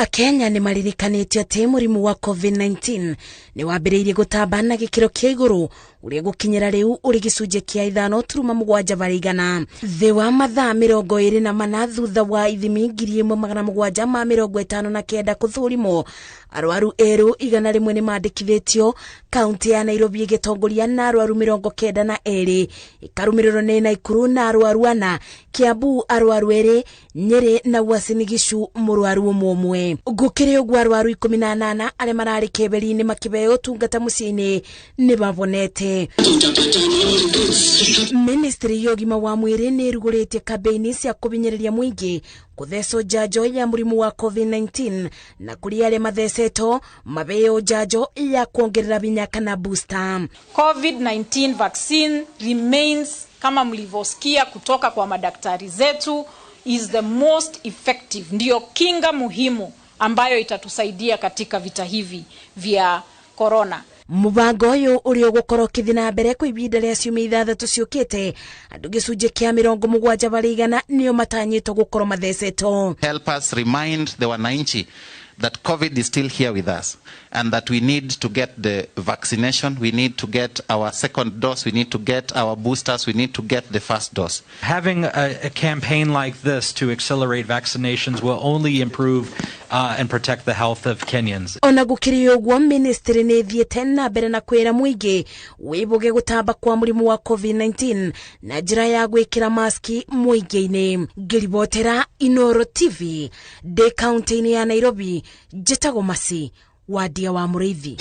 Akenya ni maririkanĩtio atĩ mũrimũ wa COVID-19 ni wambĩrĩirie gũtamba na gĩkĩro kĩa igũrũ ũrĩa gũkinyĩra rĩu ũrĩ gĩcunjĩ kĩa 5.7 harĩ igana thĩ wa mathaa 24 thutha wa ithimi 1759 gũthũrimwo. Arwaru erũ 100 ni mandĩkithĩtio. Kaunti ya Nairobi ĩgĩtongoria na arwaru 92, ĩkarũmĩrĩrwo nĩ Nakuru na arwaru 4, Kiambu arwaru 2, Nyeri na Uasin Gishu mũrwaru ũmwe. Gũkĩrĩ ũguo arwaru 18 arĩa mararĩ kĩberi-inĩ makĩbeo ũtungata mũciĩ-inĩ nĩ babonete. Ministry ya ũgima wa mwĩrĩ nĩ ĩrugũrĩtie kambĩini cia kũbinyĩrĩria mũingĩ gũthecwo njanjo ya mũrimũ wa COVID-19 na kũrĩ arĩa mathecetwo mabeo njanjo ya kuongerera binya kana booster. COVID-19 vaccine remains, kama mlivyosikia kutoka kwa madaktari zetu, is the most effective, ndio kinga muhimu ambayo itatusaidia katika vita hivi vya corona. Mubango ũyũ ũrĩa ũgũkorwo ũkĩthiĩ na mbere kwa ihinda rĩa ciumia 3 ciũkĩte, andũ gĩcunjĩ kĩa 70 harĩ igana nĩo matanyĩtwo gũkorwo mathecetwo. Help us remind the wananchi that COVID is still here with us and that we need to get the vaccination, we need to get our second dose, we need to get our boosters, we need to get the first dose. Having a campaign like this to accelerate vaccinations will only improve and protect the health of Kenyans. Ona gũkĩrĩ ũguo, ministry nĩ ĩthiĩte na mbere na kwĩra mũingĩ wĩbũge gũtamba kwa mũrimũ wa COVID-19 na njĩra ya gwĩkĩra maski mũingĩ-inĩ. Ngĩribotera Inooro TV ndĩ kaunti-inĩ ya Nairobi, njĩtagwo Masi Wadia wa Mũrĩithi.